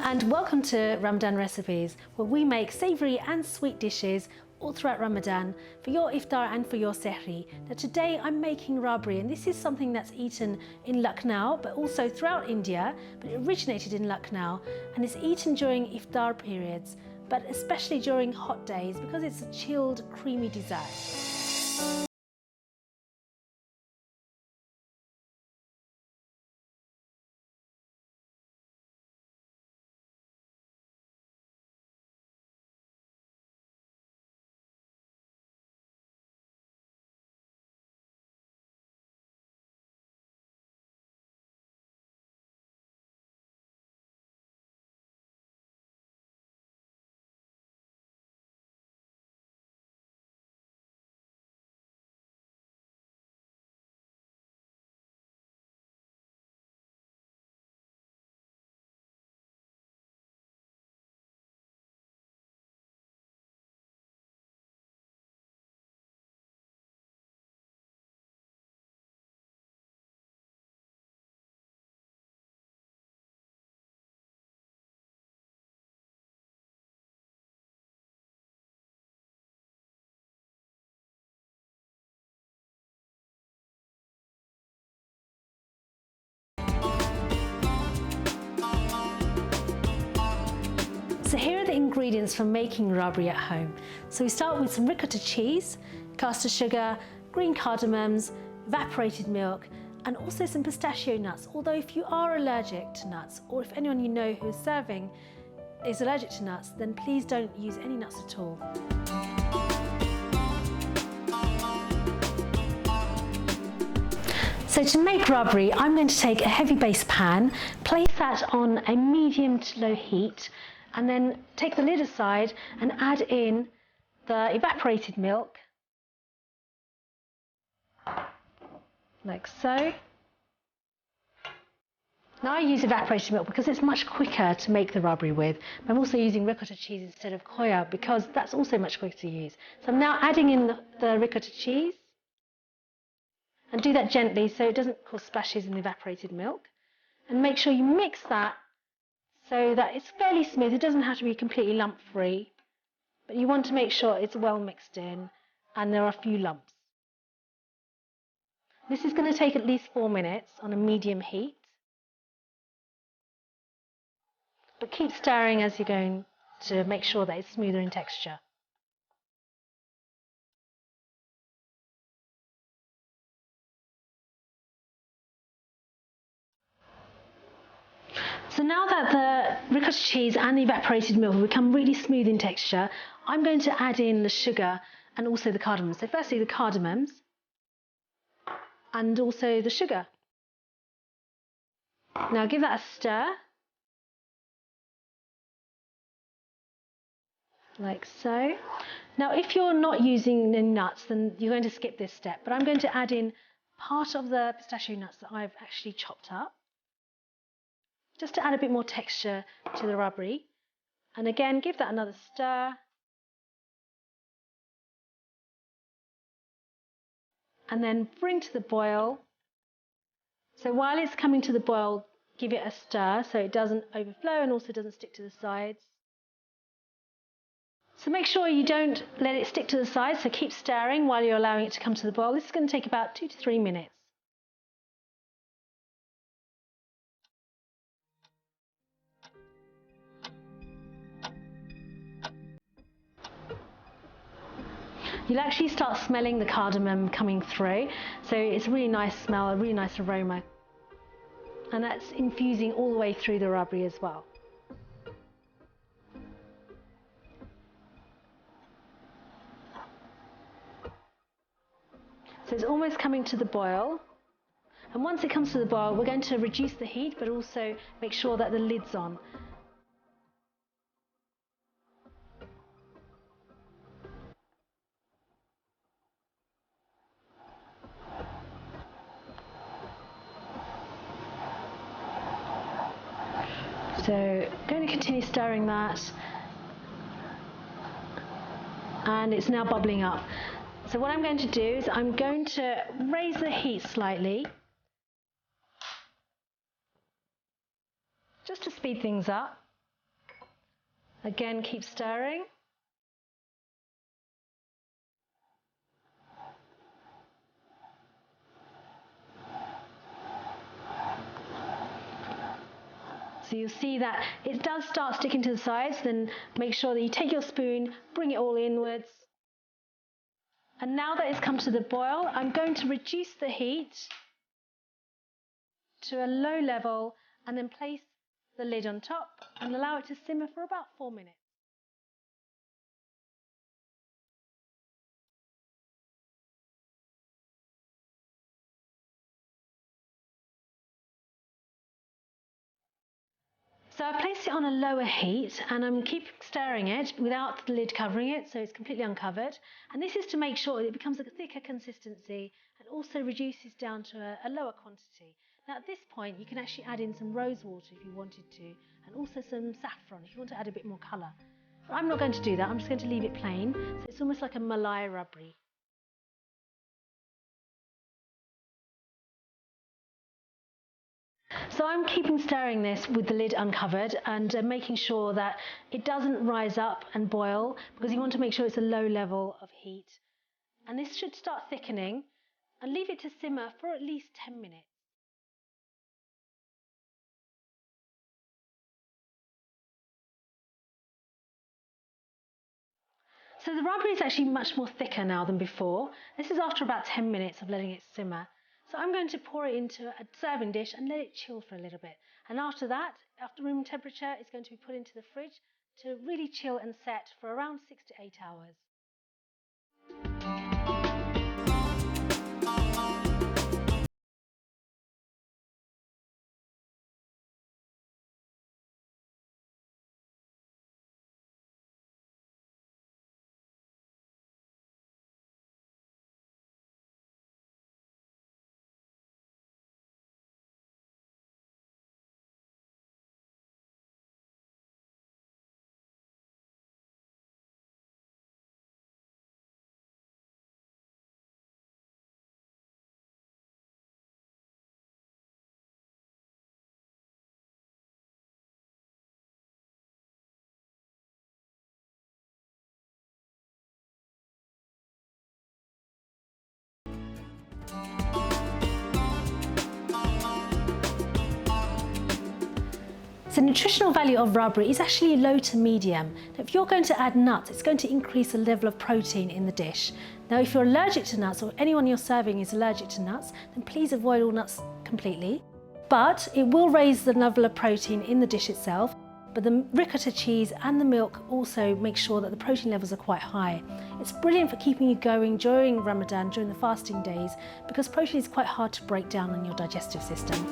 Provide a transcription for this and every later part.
and welcome to Ramadan Recipes, where we make savoury and sweet dishes all throughout Ramadan for your iftar and for your sehri. Now today I'm making rabri, and this is something that's eaten in Lucknow but also throughout India, but it originated in Lucknow and is eaten during iftar periods, but especially during hot days because it's a chilled, creamy dessert. So here are the ingredients for making rabri at home. So we start with some ricotta cheese, caster sugar, green cardamoms, evaporated milk, and also some pistachio nuts. Although if you are allergic to nuts, or if anyone you know who is serving is allergic to nuts, then please don't use any nuts at all. So to make rabri, I'm going to take a heavy base pan, place that on a medium to low heat, and then take the lid aside and add in the evaporated milk, like so. Now I use evaporated milk because it's much quicker to make the rabri with. I'm also using ricotta cheese instead of khoya because that's also much quicker to use. So I'm now adding in the ricotta cheese, and do that gently so it doesn't cause splashes in the evaporated milk. And make sure you mix that so that it's fairly smooth. It doesn't have to be completely lump free, but you want to make sure it's well mixed in and there are a few lumps. This is going to take at least 4 minutes on a medium heat, but keep stirring as you're going to make sure that it's smoother in texture. So now that the ricotta cheese and the evaporated milk have become really smooth in texture, I'm going to add in the sugar and also the cardamoms. So firstly the cardamoms and also the sugar. Now give that a stir, like so. Now if you're not using the nuts, then you're going to skip this step, but I'm going to add in part of the pistachio nuts that I've actually chopped up, just to add a bit more texture to the rabri. And again, give that another stir. And then bring to the boil. So while it's coming to the boil, give it a stir so it doesn't overflow and also doesn't stick to the sides. So make sure you don't let it stick to the sides, so keep stirring while you're allowing it to come to the boil. This is going to take about 2 to 3 minutes. You'll actually start smelling the cardamom coming through, so it's a really nice smell, a really nice aroma, and that's infusing all the way through the rabri as well. So it's almost coming to the boil, and once it comes to the boil, we're going to reduce the heat but also make sure that the lid's on. So going to continue stirring that, and it's now bubbling up. So what I'm going to do is I'm going to raise the heat slightly, just to speed things up. Again, keep stirring. So you'll see that it does start sticking to the sides, then make sure that you take your spoon, bring it all inwards. And now that it's come to the boil, I'm going to reduce the heat to a low level and then place the lid on top and allow it to simmer for about 4 minutes. So I placed it on a lower heat and I'm keeping stirring it without the lid covering it, so it's completely uncovered. And this is to make sure it becomes a thicker consistency and also reduces down to a lower quantity. Now at this point you can actually add in some rose water if you wanted to, and also some saffron if you want to add a bit more colour. But I'm not going to do that, I'm just going to leave it plain, so it's almost like a Malai Rabri. So I'm keeping stirring this with the lid uncovered and making sure that it doesn't rise up and boil, because you want to make sure it's a low level of heat. And this should start thickening, and leave it to simmer for at least 10 minutes. So the rabri is actually much more thicker now than before. This is after about 10 minutes of letting it simmer. So I'm going to pour it into a serving dish and let it chill for a little bit. And after that, after room temperature, it's going to be put into the fridge to really chill and set for around 6 to 8 hours. The nutritional value of rabri is actually low to medium. Now, if you're going to add nuts, it's going to increase the level of protein in the dish. Now, if you're allergic to nuts, or anyone you're serving is allergic to nuts, then please avoid all nuts completely. But it will raise the level of protein in the dish itself. But the ricotta cheese and the milk also make sure that the protein levels are quite high. It's brilliant for keeping you going during Ramadan, during the fasting days, because protein is quite hard to break down in your digestive system.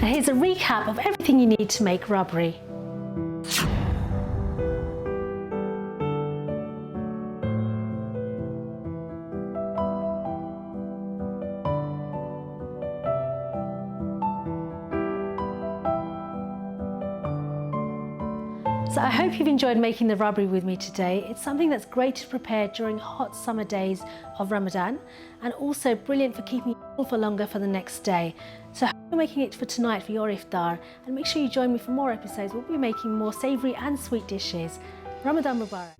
Now here's a recap of everything you need to make rabri. So I hope you've enjoyed making the rabri with me today. It's something that's great to prepare during hot summer days of Ramadan, and also brilliant for keeping you full for longer for the next day. So I hope you're making it for tonight for your iftar, and make sure you join me for more episodes. We'll be making more savoury and sweet dishes. Ramadan Mubarak.